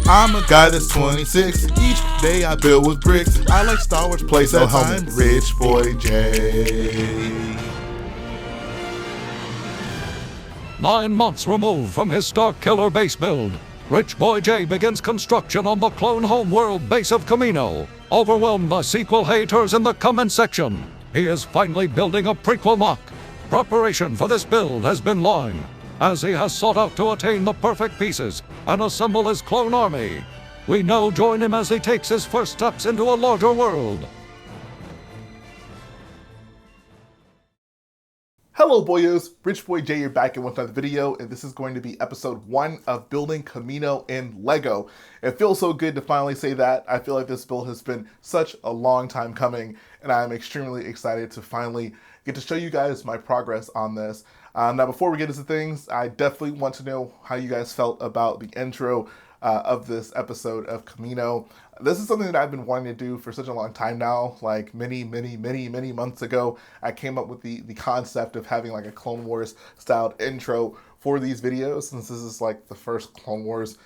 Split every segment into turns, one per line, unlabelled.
I'm a guy that's 26. Each day I build with bricks. I like Star Wars playset. I'm Rich Boy J.
9 months removed from his Star Killer base build, Rich Boy J begins construction on the clone homeworld base of Kamino. Overwhelmed by sequel haters in the comment section, he is finally building a prequel mock. Preparation for this build has been long, as he has sought out to attain the perfect pieces and assemble his clone army. We now join him as he takes his first steps into a larger world.
Hello boyos, Rich Boy J here back in with another video, and this is going to be episode 1 of building Kamino in Lego. It feels so good to finally say that. I feel like this build has been such a long time coming, and I'm extremely excited to finally get to show you guys my progress on this. Now before we get into things, I definitely want to know how you guys felt about the intro of this episode of Kamino. This is something that I've been wanting to do for such a long time now, like many months ago. I came up with the concept of having like a Clone Wars styled intro for these videos, since this is like the first Clone Wars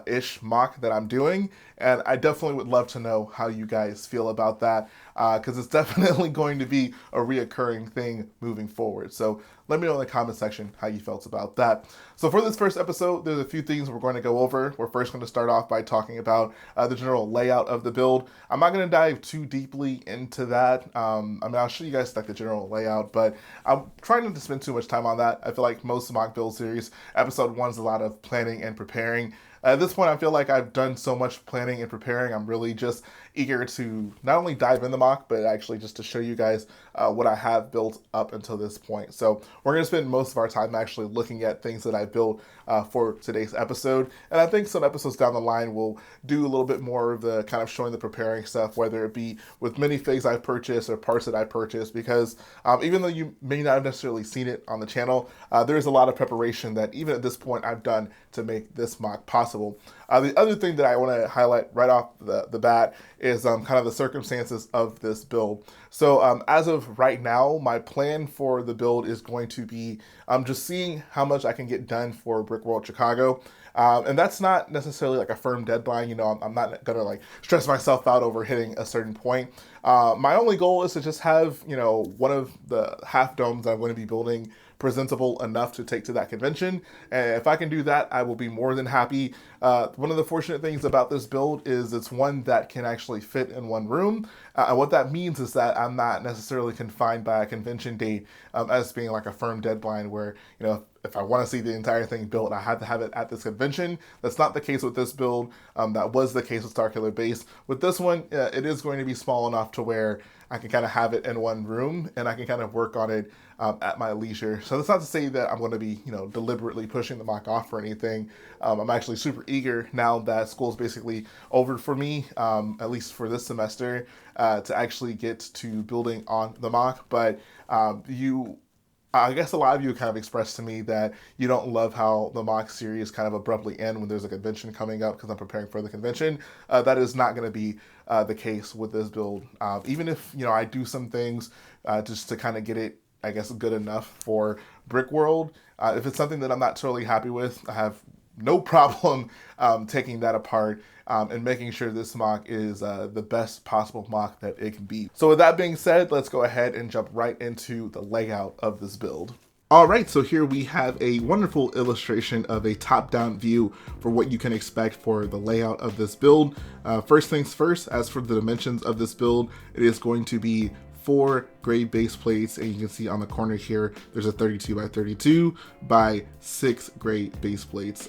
ish mock that I'm doing, and I definitely would love to know how you guys feel about that, because it's definitely going to be a reoccurring thing moving forward. So let me know in the comment section how you felt about that. So for this first episode, there's a few things we're going to go over. We're first going to start off by talking about the general layout of the build. I'm not going to dive too deeply into that. I mean, I'll show you guys like the general layout, but I'm trying not to spend too much time on that. I feel like most mock build series, episode 1 is a lot of planning and preparing. At this point, I feel like I've done so much planning and preparing. I'm really just eager to not only dive in the mock, but actually just to show you guys what I have built up until this point. So we're going to spend most of our time actually looking at things that I built for today's episode. And I think some episodes down the line will do a little bit more of the kind of showing the preparing stuff, whether it be with minifigs I purchased or parts that I purchased, because even though you may not have necessarily seen it on the channel, there is a lot of preparation that even at this point I've done to make this mock possible. The other thing that I want to highlight right off the bat is kind of the circumstances of this build. So as of right now, my plan for the build is going to be just seeing how much I can get done for Brick World Chicago. And that's not necessarily like a firm deadline. You know, I'm not gonna like stress myself out over hitting a certain point. My only goal is to just have, you know, one of the half domes I'm going to be building presentable enough to take to that convention. And if I can do that, I will be more than happy. One of the fortunate things about this build is it's one that can actually fit in one room. And what that means is that I'm not necessarily confined by a convention date as being like a firm deadline where, you know, if I want to see the entire thing built, I have to have it at this convention. That's not the case with this build. That was the case with Star Killer Base. With this one, it is going to be small enough to where I can kind of have it in one room and I can kind of work on it at my leisure. So that's not to say that I'm going to be, you know, deliberately pushing the mock off or anything. I'm actually super eager now that school's basically over for me, at least for this semester, to actually get to building on the mock. But I guess a lot of you kind of expressed to me that you don't love how the mock series kind of abruptly end when there's a convention coming up because I'm preparing for the convention. That is not going to be the case with this build. Even if, you know, I do some things just to kind of get it, I guess, good enough for Brick World. If it's something that I'm not totally happy with, I have no problem taking that apart and making sure this mock is the best possible mock that it can be. So with that being said, let's go ahead and jump right into the layout of this build. All right, so here we have a wonderful illustration of a top-down view for what you can expect for the layout of this build. First things first, as for the dimensions of this build, it is going to be 4 gray base plates, and you can see on the corner here there's a 32 by 32 by 6 gray base plates.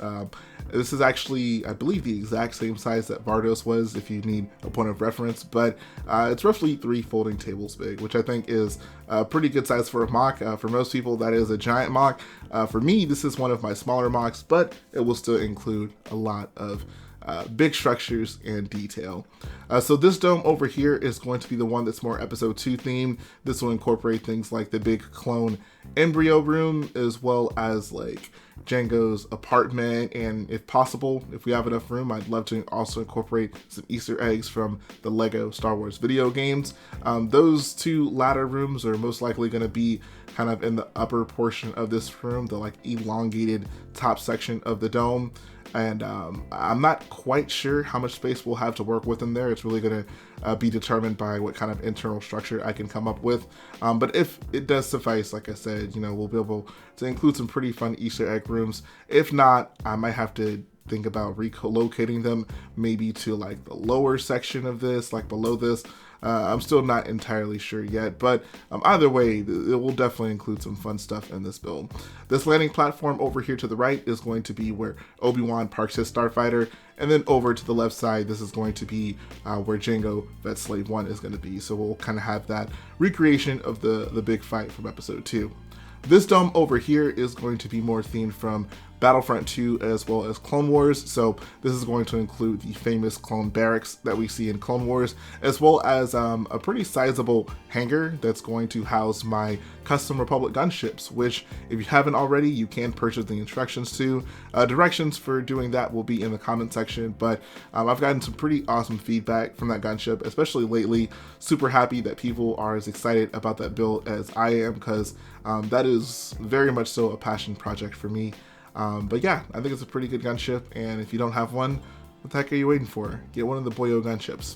This is actually, I believe, the exact same size that Vardos was if you need a point of reference, but it's roughly 3 folding tables big, which I think is a pretty good size for a mock. For most people, that is a giant mock. For me, this is one of my smaller mocks, but it will still include a lot of big structures and detail. So this dome over here is going to be the one that's more episode 2 themed. This will incorporate things like the big clone embryo room, as well as like Django's apartment, and if possible, if we have enough room, I'd love to also incorporate some Easter eggs from the Lego Star Wars video games. Those 2 latter rooms are most likely going to be kind of in the upper portion of this room, the like elongated top section of the dome. and I'm not quite sure how much space we'll have to work with in there. It's really going to be determined by what kind of internal structure I can come up with. But if it does suffice, like I said, we'll be able to include some pretty fun Easter egg rooms. If not, I might have to think about relocating them maybe to like the lower section of this, like below this. I'm still not entirely sure yet, but either way, it will definitely include some fun stuff in this build. This landing platform over here to the right is going to be where Obi-Wan parks his starfighter, and then over to the left side, this is going to be where Jango Vet Slave 1 is going to be. So we'll kind of have that recreation of the big fight from episode 2. This dome over here is going to be more themed from Battlefront 2 as well as Clone Wars, so this is going to include the famous clone barracks that we see in Clone Wars, as well as a pretty sizable hangar that's going to house my custom Republic gunships, which if you haven't already, you can purchase the instructions to. Directions for doing that will be in the comment section, but I've gotten some pretty awesome feedback from that gunship, especially lately. Super happy that people are as excited about that build as I am, because that is very much so a passion project for me. But yeah, I think it's a pretty good gunship, and if you don't have one, what the heck are you waiting for? Get one of the Boyo gunships.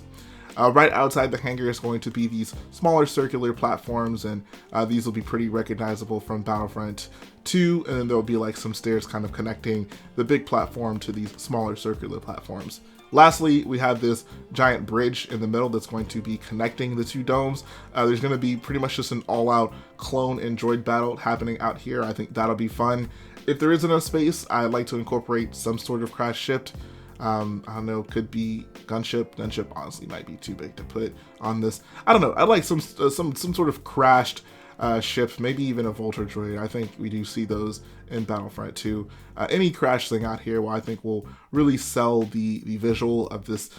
Right outside the hangar is going to be these smaller circular platforms, and these will be pretty recognizable from Battlefront 2, and then there'll be like some stairs kind of connecting the big platform to these smaller circular platforms. Lastly, we have this giant bridge in the middle that's going to be connecting the two domes. There's going to be pretty much just an all-out clone and droid battle happening out here. I think that'll be fun. If there is enough space, I'd like to incorporate some sort of crash ship. I don't know, could be gunship. Gunship honestly might be too big to put on this. I don't know. I'd like some sort of crashed ship, maybe even a Volter droid. I think we do see those in Battlefront 2. Any crash thing out here, well, I think will really sell the visual of this,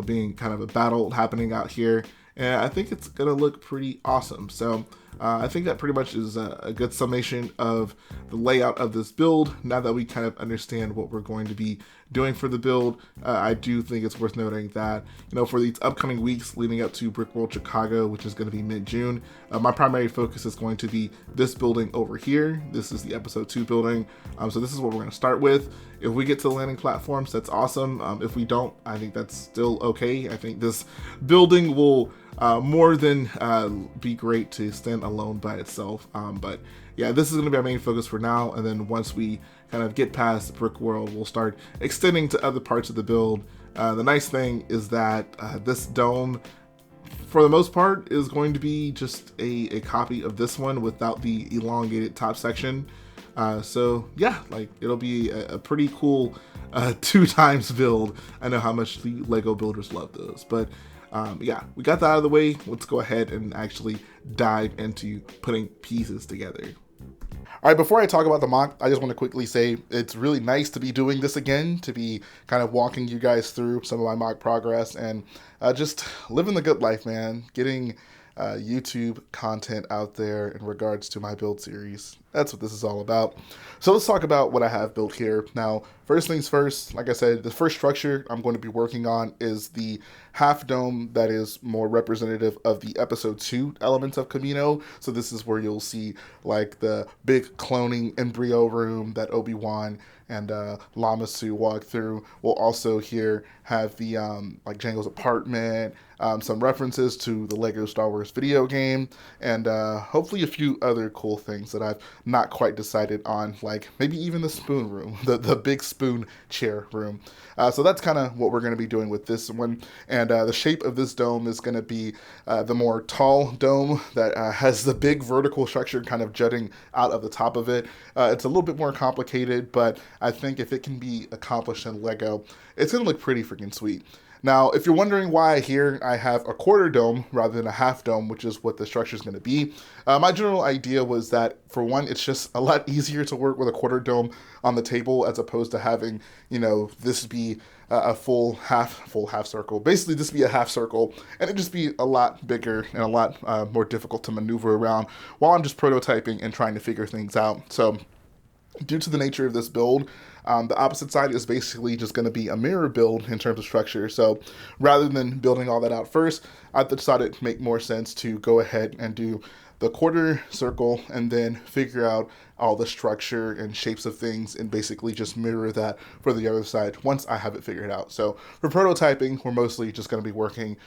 being kind of a battle happening out here. And I think it's gonna look pretty awesome. So I think that pretty much is a good summation of the layout of this build. Now that we kind of understand what we're going to be doing for the build, I do think it's worth noting that, for these upcoming weeks leading up to Brick World Chicago, which is going to be mid-June, my primary focus is going to be this building over here. This is the episode 2 building. So this is what we're going to start with. If we get to the landing platforms, that's awesome. If we don't, I think that's still okay. I think this building will more than be great to stand alone by itself. But yeah, this is going to be our main focus for now. And then once we kind of get past Brick World, we'll start extending to other parts of the build. The nice thing is that this dome, for the most part, is going to be just a copy of this one without the elongated top section. So yeah, like it'll be a pretty cool 2 times build. I know how much the Lego builders love those, but yeah, we got that out of the way. Let's go ahead and actually dive into putting pieces together. All right, before I talk about the mock, I just want to quickly say it's really nice to be doing this again, to be kind of walking you guys through some of my mock progress and just living the good life, man. Getting YouTube content out there in regards to my build series. That's what this is all about. So let's talk about what I have built here. Now, first things first, like I said, the first structure I'm going to be working on is the half dome that is more representative of the episode 2 elements of Kamino. So this is where you'll see like the big cloning embryo room that Obi-Wan and Lama Su walk through. We'll also here have the like Jango's apartment, some references to the Lego Star Wars video game, and hopefully a few other cool things that I've not quite decided on, like maybe even the spoon room, the big spoon chair room. So that's kind of what we're going to be doing with this one. And the shape of this dome is going to be the more tall dome that has the big vertical structure kind of jutting out of the top of it. It's a little bit more complicated, but I think if it can be accomplished in Lego, it's going to look pretty freaking sweet. Now, if you're wondering why here I have a quarter dome rather than a half dome, which is what the structure is going to be, my general idea was that, for one, it's just a lot easier to work with a quarter dome on the table as opposed to having, this be a full half circle. Basically, this be a half circle, and it'd just be a lot bigger and a lot more difficult to maneuver around while I'm just prototyping and trying to figure things out. So, due to the nature of this build, the opposite side is basically just going to be a mirror build in terms of structure. So rather than building all that out first, I decided it make more sense to go ahead and do the quarter circle and then figure out all the structure and shapes of things and basically just mirror that for the other side once I have it figured out. So for prototyping, we're mostly just going to be working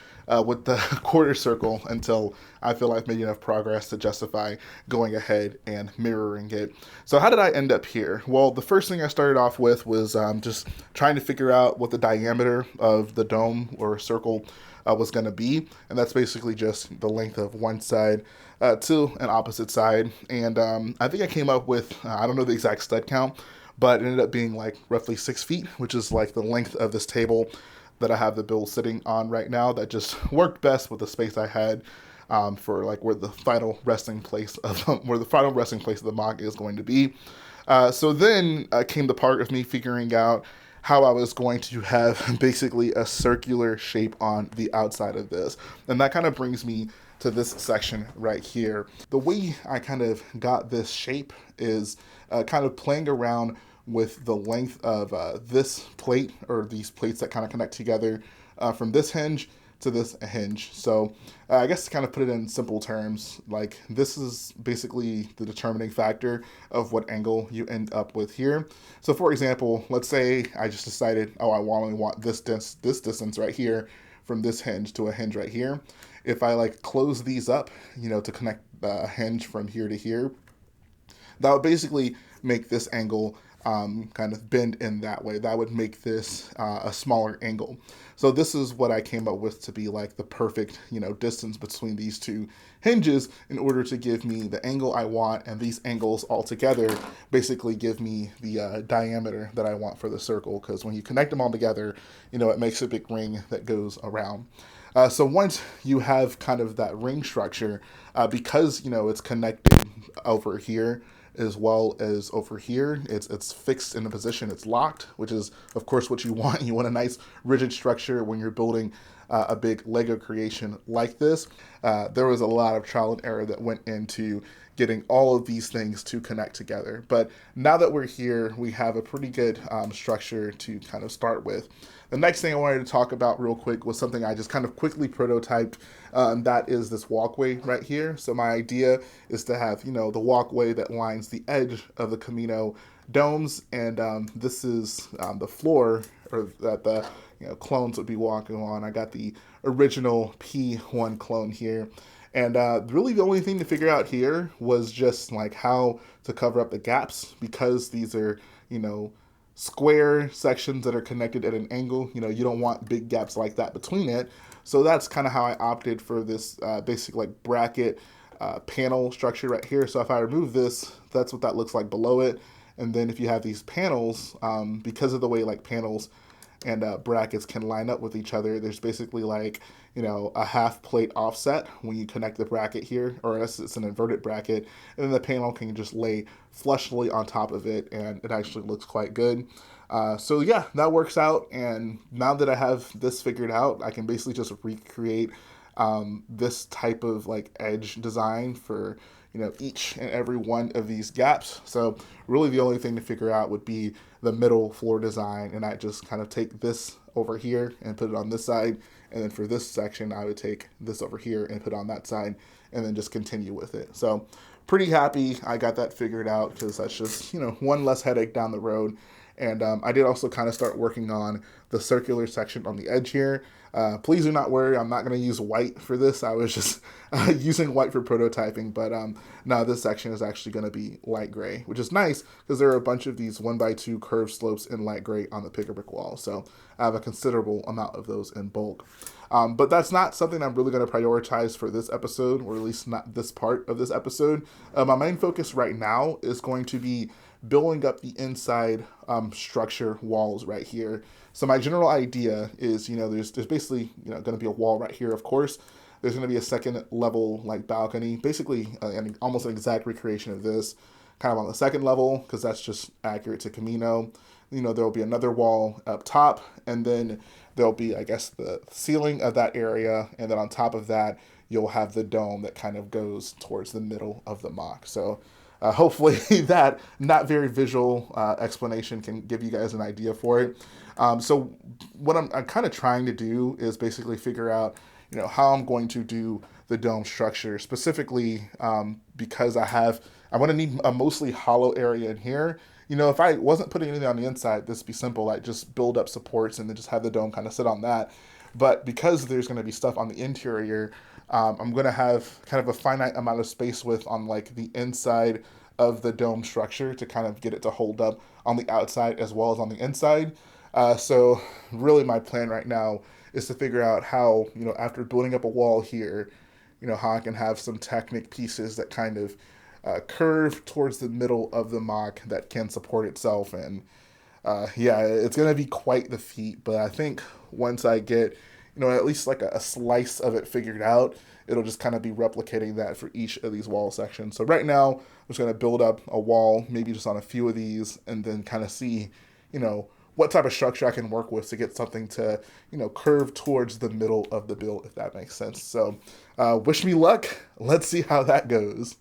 with the quarter circle until I feel I've made enough progress to justify going ahead and mirroring it. So how did I end up here? Well, the first thing I started off with was just trying to figure out what the diameter of the dome or circle was going to be, and that's basically just the length of one side to an opposite side. And I think I came up with, I don't know the exact stud count, but it ended up being like roughly 6 feet, which is like the length of this table that I have the build sitting on right now. That just worked best with the space I had for like where the final resting place of the mock is going to be. So then came the part of me figuring out how I was going to have basically a circular shape on the outside of this. And that kind of brings me to this section right here. The way I kind of got this shape is kind of playing around with the length of this plate, or these plates that kind of connect together from this hinge to this hinge. So I guess to kind of put it in simple terms, like this is basically the determining factor of what angle you end up with here. So for example, let's say I just decided, oh, I only want this distance right here from this hinge to a hinge right here. If I like close these up, you know, to connect a hinge from here to here, that would basically make this angle kind of bend in that way. That would make this a smaller angle. So this is what I came up with to be like the perfect, you know, distance between these two hinges in order to give me the angle I want, and these angles all together basically give me the diameter that I want for the circle, because when you connect them all together, you know, it makes a big ring that goes around. So once you have kind of that ring structure, because, you know, it's connected over here as well as over here, it's fixed in a position, it's locked, which is of course what you want. You want a nice rigid structure when you're building a big Lego creation like this. There was a lot of trial and error that went into getting all of these things to connect together. But now that we're here, we have a pretty good structure to kind of start with. The next thing I wanted to talk about real quick was something I just kind of quickly prototyped, and that is this walkway right here. So my idea is to have, you know, the walkway that lines the edge of the Kamino domes, and this is the floor, or that the, you know, clones would be walking on. I got the original P1 clone here. And really the only thing to figure out here was just like how to cover up the gaps, because these are, you know, square sections that are connected at an angle. You know, you don't want big gaps like that between it. So that's kind of how I opted for this basic like bracket panel structure right here. So if I remove this, that's what that looks like below it. And then if you have these panels, because of the way like panels and brackets can line up with each other, there's basically like, you know, a half plate offset when you connect the bracket here, or it's an inverted bracket, and then the panel can just lay flushly on top of it, and it actually looks quite good. So yeah, that works out, and now that I have this figured out, I can basically just recreate this type of like edge design for, you know, each and every one of these gaps. So really the only thing to figure out would be the middle floor design, and I just kind of take this over here and put it on this side, and then for this section I would take this over here and put it on that side, and then just continue with it. So pretty happy I got that figured out, because that's just, you know, one less headache down the road. And I did also kind of start working on the circular section on the edge here. Please do not worry, I'm not going to use white for this. I was just using white for prototyping, but now this section is actually going to be light gray, which is nice because there are a bunch of these 1x2 curved slopes in light gray on the picker brick wall. So I have a considerable amount of those in bulk. But that's not something I'm really going to prioritize for this episode, or at least not this part of this episode. My main focus right now is going to be building up the inside structure walls right here. So my general idea is, you know, there's basically, you know, going to be a wall right here, of course. There's going to be a second level like balcony, basically almost an exact recreation of this, kind of on the second level, because that's just accurate to Kamino. You know, there'll be another wall up top, and then there'll be, I guess, the ceiling of that area, and then on top of that, you'll have the dome that kind of goes towards the middle of the mock. So hopefully that not very visual explanation can give you guys an idea for it. So what I'm kind of trying to do is basically figure out, how I'm going to do the dome structure, specifically because I want to need a mostly hollow area in here. If I wasn't putting anything on the inside, this would be simple, like just build up supports and then just have the dome kind of sit on that. But because there's going to be stuff on the interior, I'm going to have kind of a finite amount of space width on like the inside of the dome structure to kind of get it to hold up on the outside as well as on the inside. So really my plan right now is to figure out how, after building up a wall here, how I can have some Technic pieces that kind of curve towards the middle of the MOC that can support itself. And yeah, it's going to be quite the feat, but I think once I get, at least like a slice of it figured out, it'll just kind of be replicating that for each of these wall sections. So right now, I'm just going to build up a wall, maybe just on a few of these, and then kind of see, what type of structure I can work with to get something to, curve towards the middle of the build, if that makes sense. So wish me luck. Let's see how that goes.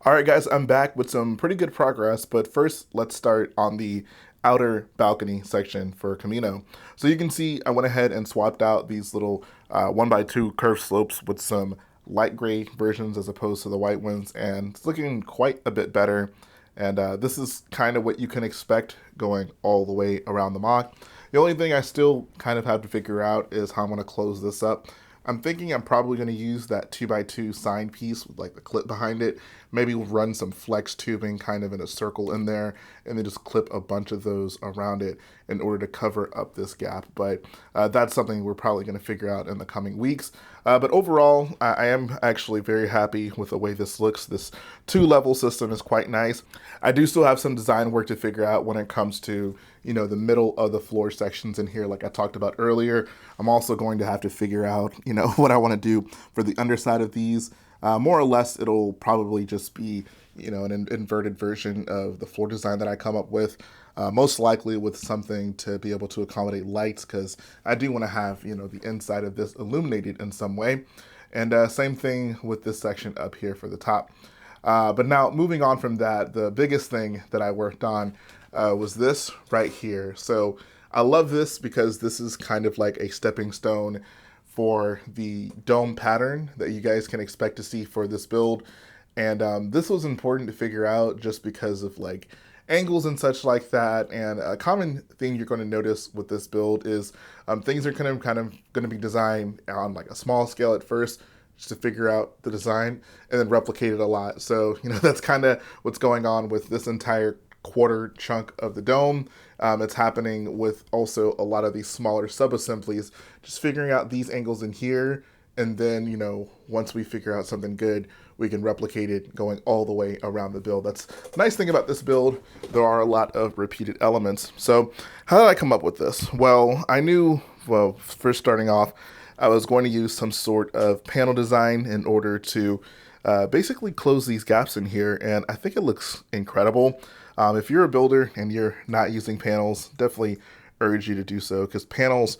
All right, guys, I'm back with some pretty good progress, but first let's start on the outer balcony section for Kamino. So you can see I went ahead and swapped out these little 1x2 curved slopes with some light gray versions as opposed to the white ones, and it's looking quite a bit better. And this is kind of what you can expect going all the way around the MOC. The only thing I still kind of have to figure out is how I'm going to close this up. I'm thinking I'm probably going to use that 2x2 sign piece with like the clip behind it. Maybe we'll run some flex tubing kind of in a circle in there and then just clip a bunch of those around it in order to cover up this gap. But that's something we're probably going to figure out in the coming weeks. But overall, I am actually very happy with the way this looks. This 2-level system is quite nice. I do still have some design work to figure out when it comes to, the middle of the floor sections in here, like I talked about earlier. I'm also going to have to figure out, what I want to do for the underside of these. More or less, it'll probably just be, an inverted version of the floor design that I come up with. Most likely with something to be able to accommodate lights, because I do want to have, the inside of this illuminated in some way. And same thing with this section up here for the top. But now moving on from that, the biggest thing that I worked on was this right here. So I love this because this is kind of like a stepping stone for the dome pattern that you guys can expect to see for this build. And this was important to figure out just because of like angles and such like that. And a common thing you're going to notice with this build is things are kind of going to be designed on like a small scale at first, just to figure out the design and then replicate it a lot. So, that's kind of what's going on with this entire quarter chunk of the dome. It's happening with also a lot of these smaller sub-assemblies, just figuring out these angles in here. And then, once we figure out something good, we can replicate it going all the way around the build. That's the nice thing about this build. There are a lot of repeated elements. So how did I come up with this? Well, I knew, first starting off, I was going to use some sort of panel design in order to basically close these gaps in here. And I think it looks incredible. If you're a builder and you're not using panels, definitely urge you to do so, because panels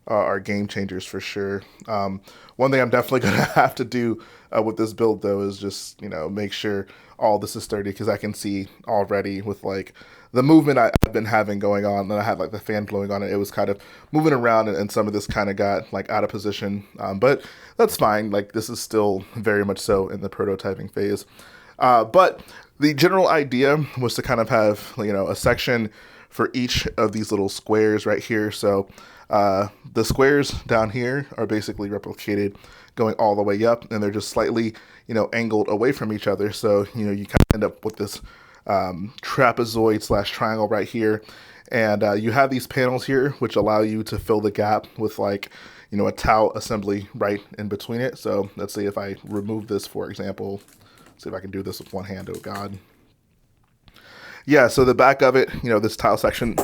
are game changers for sure. One thing I'm definitely going to have to do with this build, though, is just, make sure all this is sturdy, because I can see already with like the movement I've been having going on, and I had like the fan blowing on it, it was kind of moving around, and some of this kind of got like out of position. But that's fine. Like, this is still very much so in the prototyping phase. But the general idea was to kind of have, a section for each of these little squares right here. So the squares down here are basically replicated going all the way up, and they're just slightly, angled away from each other. So, you kind of end up with this trapezoid / triangle right here. And you have these panels here, which allow you to fill the gap with like, a towel assembly right in between it. So let's say if I remove this, for example, see if I can do this with one hand. Oh God. Yeah, so the back of it, this tile section,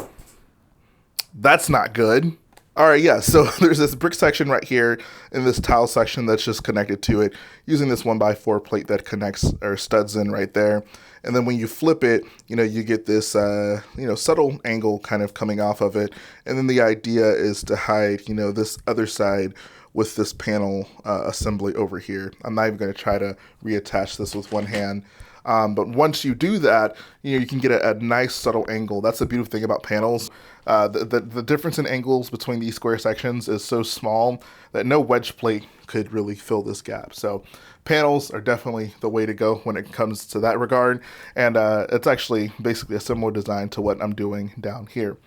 that's not good. All right, yeah, so there's this brick section right here in this tile section that's just connected to it using this 1x4 plate that connects or studs in right there. And then when you flip it, you get this, subtle angle kind of coming off of it. And then the idea is to hide, this other side with this panel assembly over here. I'm not even going to try to reattach this with one hand. But once you do that, you can get a nice subtle angle. That's the beautiful thing about panels. The difference in angles between these square sections is so small that no wedge plate could really fill this gap. So panels are definitely the way to go when it comes to that regard. And it's actually basically a similar design to what I'm doing down here.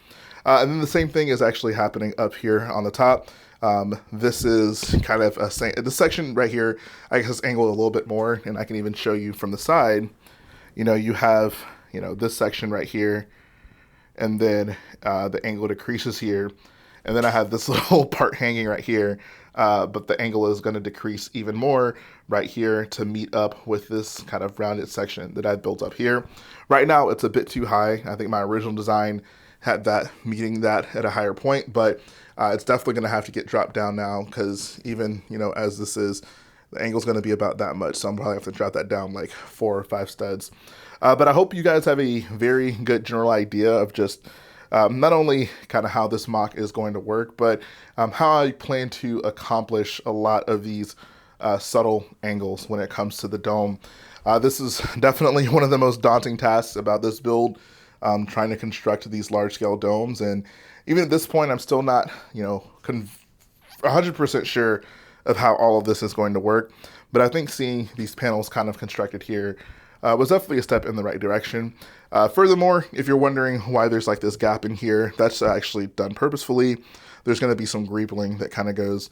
And then the same thing is actually happening up here on the top. This is kind of the section right here, I guess, is angled a little bit more, and I can even show you from the side. You have, this section right here, and then the angle decreases here. And then I have this little part hanging right here, but the angle is going to decrease even more right here to meet up with this kind of rounded section that I built up here. Right now, it's a bit too high. I think my original design had that meeting that at a higher point, but it's definitely going to have to get dropped down now because even, as this is, the angle's going to be about that much. So I'm probably have to drop that down like 4 or 5 studs. But I hope you guys have a very good general idea of just not only kind of how this mock is going to work, but how I plan to accomplish a lot of these subtle angles when it comes to the dome. This is definitely one of the most daunting tasks about this build, trying to construct these large-scale domes. And even at this point, I'm still not, 100% sure of how all of this is going to work. But I think seeing these panels kind of constructed here was definitely a step in the right direction. Furthermore, if you're wondering why there's like this gap in here, that's actually done purposefully. There's going to be some greebling that kind of goes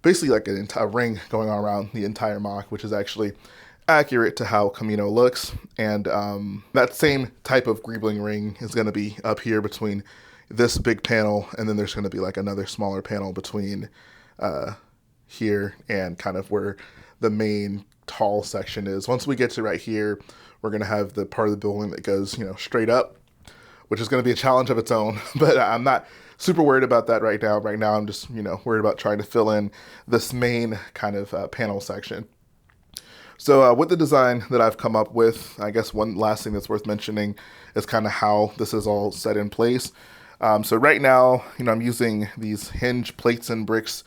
basically like a ring going on around the entire mock, which is actually accurate to how Kamino looks. And that same type of greebling ring is going to be up here between this big panel, and then there's going to be like another smaller panel between here and kind of where the main tall section is. Once we get to right here, we're going to have the part of the building that goes, straight up, which is going to be a challenge of its own. But I'm not super worried about that right now. Right now, I'm just, worried about trying to fill in this main kind of panel section. So with the design that I've come up with, I guess one last thing that's worth mentioning is kind of how this is all set in place. So right now, I'm using these hinge plates and bricks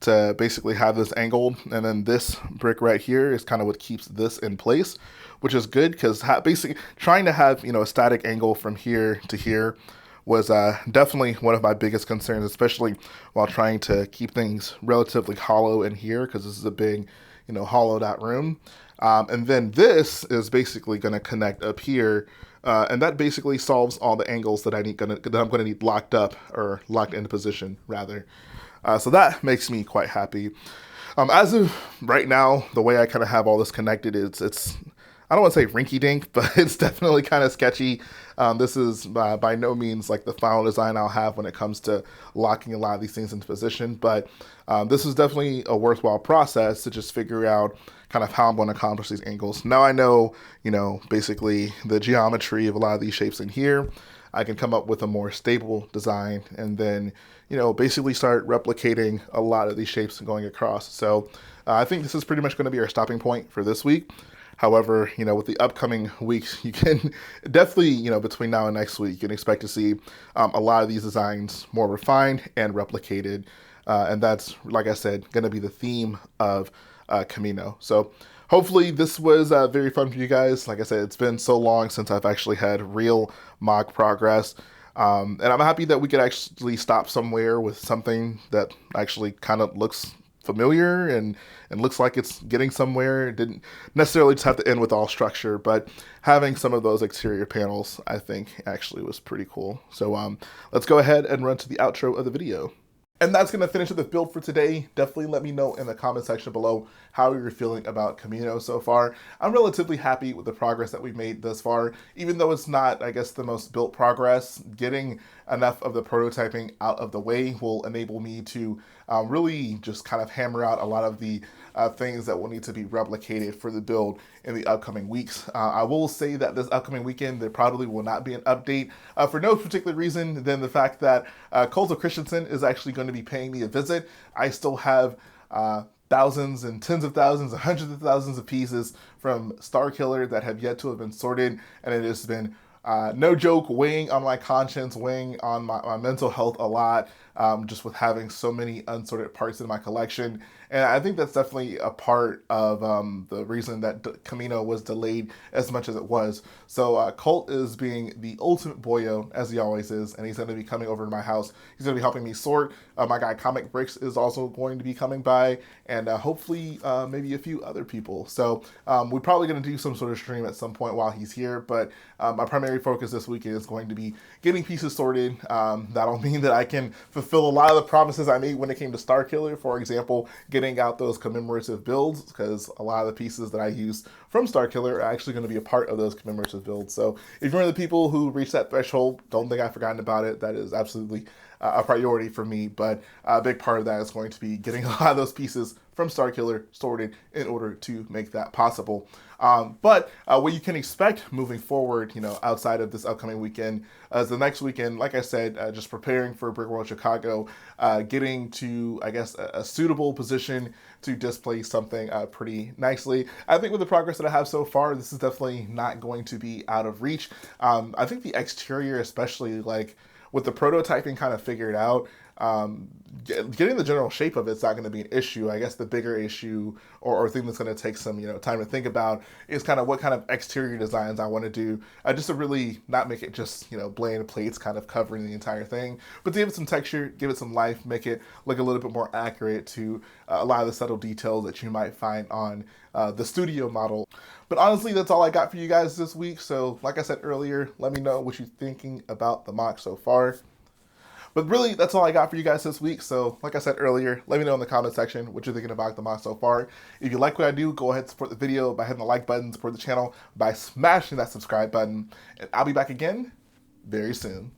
to basically have this angled, and then this brick right here is kind of what keeps this in place, which is good because basically trying to have a static angle from here to here was definitely one of my biggest concerns, especially while trying to keep things relatively hollow in here because this is a big hollowed out room. And then this is basically going to connect up here, and that basically solves all the angles that I'm going to need locked up, or locked into position rather. So that makes me quite happy. As of right now, the way I kind of have all this connected is it's I don't want to say rinky-dink, but it's definitely kind of sketchy. This is by no means like the final design I'll have when it comes to locking a lot of these things into position, but this is definitely a worthwhile process to just figure out kind of how I'm going to accomplish these angles. Now I know, basically the geometry of a lot of these shapes in here. I can come up with a more stable design and then, basically start replicating a lot of these shapes going across. So I think this is pretty much going to be our stopping point for this week. However, with the upcoming weeks, you can definitely, between now and next week, you can expect to see a lot of these designs more refined and replicated. And that's, like I said, going to be the theme of Kamino. So hopefully this was very fun for you guys. Like I said, it's been so long since I've actually had real mock progress. And I'm happy that we could actually stop somewhere with something that actually kind of looks familiar and looks like it's getting somewhere. It didn't necessarily just have to end with all structure, but having some of those exterior panels, I think, actually was pretty cool. So let's go ahead and run to the outro of the video. And that's going to finish the build for today. Definitely let me know in the comment section below how you're feeling about Kamino so far. I'm relatively happy with the progress that we've made thus far. Even though it's not, I guess, the most built progress, getting enough of the prototyping out of the way will enable me to really just kind of hammer out a lot of the things that will need to be replicated for the build in the upcoming weeks. I will say that this upcoming weekend, there probably will not be an update for no particular reason than the fact that Coulter Christensen is actually going to be paying me a visit. I still have thousands and tens of thousands and hundreds of thousands of pieces from Starkiller that have yet to have been sorted, and it has been no joke, weighing on my conscience, weighing on my mental health a lot, just with having so many unsorted parts in my collection. And I think that's definitely a part of the reason that Kamino was delayed as much as it was. So Colt is being the ultimate boyo, as he always is, and he's going to be coming over to my house. He's going to be helping me sort. My guy Comic Bricks is also going to be coming by, and hopefully maybe a few other people. So we're probably going to do some sort of stream at some point while he's here, but my primary focus this weekend is going to be getting pieces sorted. That'll mean that I can fulfill a lot of the promises I made when it came to Star Killer. For example, getting out those commemorative builds, because a lot of the pieces that I use from Star Killer are actually going to be a part of those commemorative builds. So if you're one of the people who reached that threshold, don't think I've forgotten about it. That is absolutely a priority for me, but a big part of that is going to be getting a lot of those pieces from Star Killer sorted in order to make that possible. But what you can expect moving forward, outside of this upcoming weekend, is the next weekend, like I said, just preparing for Brick World Chicago, getting to, I guess, a suitable position to display something pretty nicely. I think with the progress that I have so far, this is definitely not going to be out of reach. I think the exterior, especially like with the prototyping kind of figured out, getting the general shape of it's not going to be an issue. I guess the bigger issue or thing that's going to take some time to think about is kind of what kind of exterior designs I want to do, just to really not make it just bland plates kind of covering the entire thing, but to give it some texture, give it some life, make it look a little bit more accurate to a lot of the subtle details that you might find on the studio model. But honestly, that's all I got for you guys this week. So like I said earlier, let me know what you're thinking about the MOC so far. But really, that's all I got for you guys this week. So, like I said earlier, let me know in the comment section what you're thinking about the MOC so far. If you like what I do, go ahead and support the video by hitting the like button, support the channel by smashing that subscribe button. And I'll be back again very soon.